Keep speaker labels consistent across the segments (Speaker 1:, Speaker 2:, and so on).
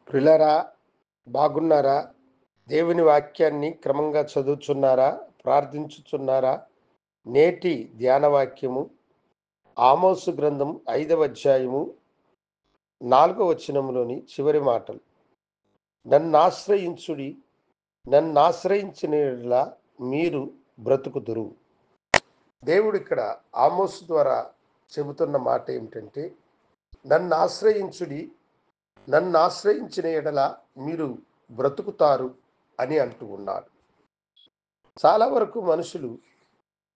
Speaker 1: ప్రిలరా బాగున్నారా? దేవుని వాక్యాన్ని క్రమంగా చదువుచున్నారా? ప్రార్థించుచున్నారా? నేటి ధ్యాన వాక్యము ఆమోసు గ్రంథం 5వ అధ్యాయము 4వ వచనములోని చివరి మాటలు. నన్నాశ్రయించుడి, నన్నాశ్రయించిన యెడల మీరు బ్రతుకుదురు. దేవుడు ఇక్కడ ఆమోసు ద్వారా చెబుతున్న మాట ఏమిటంటే, నన్నాశ్రయించుడి, నన్నాశ్రయించిన యెడల మీరు బ్రతుకుతారు అని అంటూ ఉన్నాడు. చాలా వరకు మనుషులు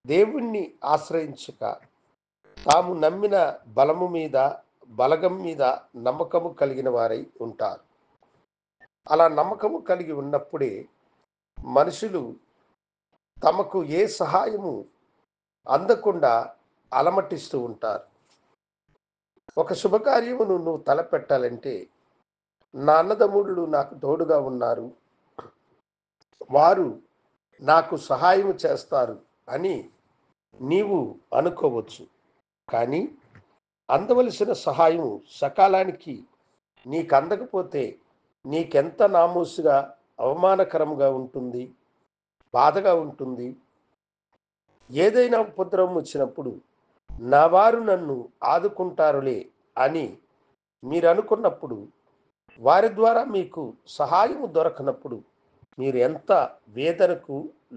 Speaker 1: దేవుణ్ణి ఆశ్రయించక తాము నమ్మిన బలము మీద, బలగం మీద నమ్మకము కలిగిన వారై ఉంటారు. అలా నమ్మకము కలిగి ఉన్నప్పుడే మనుషులు తమకు ఏ సహాయము అందకుండా అలమటిస్తూ ఉంటారు. ఒక శుభకార్యమును నువ్వు తలపెట్టాలంటే, నా అన్నదమ్ముళ్ళు నాకు తోడుగా ఉన్నారు, వారు నాకు సహాయం చేస్తారు అని నీవు అనుకోవచ్చు. కానీ అందవలసిన సహాయం సకాలానికి నీకు అందకపోతే నీకెంత నామోసుగా, అవమానకరంగా ఉంటుంది, బాధగా ఉంటుంది. ఏదైనా ఉపద్రవం వచ్చినప్పుడు నా వారు నన్ను ఆదుకుంటారులే అని మీరు అనుకున్నప్పుడు, వారి ద్వారా మీకు సహాయము దొరకనప్పుడు మీరు ఎంత వేదనకు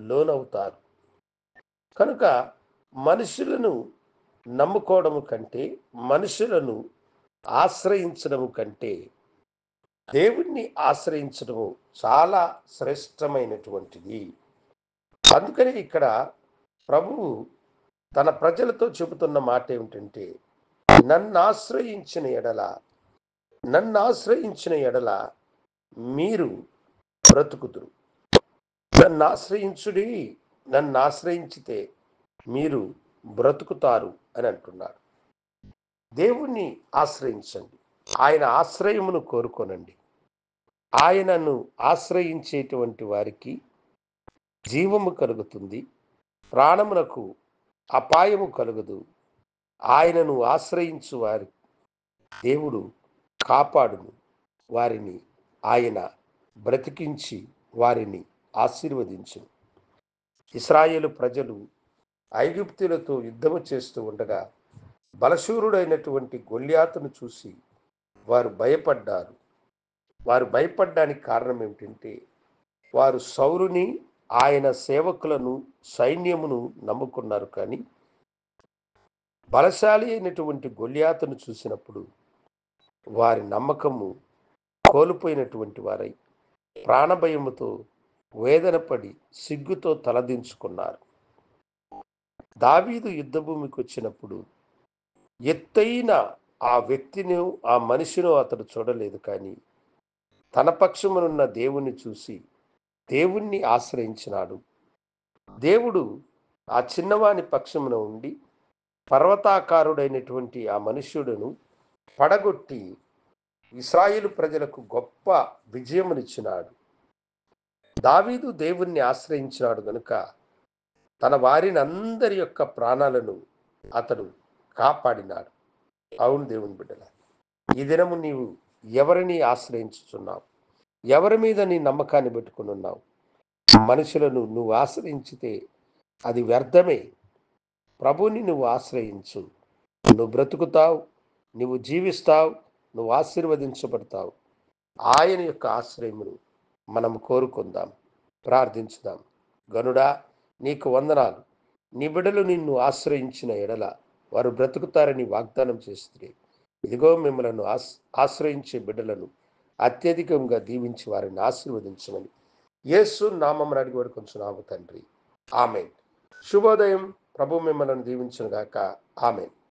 Speaker 1: లోనవుతారు. కనుక మనుషులను నమ్ముకోవడము కంటే, మనుషులను ఆశ్రయించడము కంటే దేవుణ్ణి ఆశ్రయించడము చాలా శ్రేష్టమైనటువంటిది. అందుకని ఇక్కడ ప్రభువు తన ప్రజలతో చెబుతున్న మాట ఏమిటంటే, నన్నాశ్రయించిన ఎడల, నన్నాశ్రయించిన ఎడల మీరు బ్రతుకుదురు. నన్నాశ్రయించుడి, నన్నాశ్రయించితే మీరు బ్రతుకుతారు అని అంటున్నాడు. దేవుణ్ణి ఆశ్రయించండి, ఆయన ఆశ్రయమును కోరుకోనండి. ఆయనను ఆశ్రయించేటువంటి వారికి జీవము కలుగుతుంది, ప్రాణమునకు అపాయము కలుగదు. ఆయనను ఆశ్రయించు వారి దేవుడు కాపాడును, వారిని ఆయన బ్రతికించి వారిని ఆశీర్వదించును. ఇశ్రాయేలు ప్రజలు ఐగుప్తులతో యుద్ధము చేస్తూ ఉండగా బలశూరుడైనటువంటి గొల్యాతును చూసి వారు భయపడ్డారు. వారు భయపడ్డానికి కారణం ఏమిటంటే, వారు సౌలుని, ఆయన సేవకులను, సైన్యమును నమ్ముకున్నారు. కానీ బలశాలి అయినటువంటి గొల్యాతును చూసినప్పుడు వారి నమ్మకము కోల్పోయినటువంటి వారై ప్రాణభయముతో వేదనపడి సిగ్గుతో తలదించుకున్నారు. దావీదు యుద్ధభూమికి వచ్చినప్పుడు ఎత్తైన ఆ వ్యక్తిని, ఆ మనిషిని అతడు చూడలేదు. కానీ తన పక్షమునున్న దేవుణ్ణి చూసి దేవుణ్ణి ఆశ్రయించినాడు. దేవుడు ఆ చిన్నవాని పక్షమున ఉండి పర్వతాకారుడైనటువంటి ఆ మనుష్యుడును పడగొట్టి ఇశ్రాయేలు ప్రజలకు గొప్ప విజయమునిచ్చినాడు. దావీదు దేవుణ్ణి ఆశ్రయించినాడు గనుక తన వారిని అందరి యొక్క ప్రాణాలను అతడు కాపాడినాడు. అవును దేవుని బిడ్డల, ఈ దినము నీవు ఎవరిని ఆశ్రయించుచున్నావు? ఎవరి మీద నీ నమ్మకాన్ని పెట్టుకుని ఉన్నావు? మనుషులను నువ్వు ఆశ్రయించితే అది వ్యర్థమే. ప్రభువుని నువ్వు ఆశ్రయించు, నువ్వు బ్రతుకుతావు, నువ్వు జీవిస్తావు, నువ్వు ఆశీర్వదించబడతావు. ఆయన యొక్క ఆశ్రయమును మనం కోరుకుందాం, ప్రార్థించుదాం. గనుడా, నీకు వందనాలు. నీ బిడ్డలు నిన్ను ఆశ్రయించిన ఎడల వారు బ్రతుకుతారని వాగ్దానం చేస్తే, ఇదిగో మిమ్మలను ఆశ్రయించే బిడ్డలను అత్యధికంగా దీవించి వారిని ఆశీర్వదించమని యేసు నామమున అడిగి వేడుకొంచున్నాము తండ్రి. ఆమేన్. శుభోదయం. ప్రభు మిమ్మల్ని దీవించును గాక. ఆమేన్.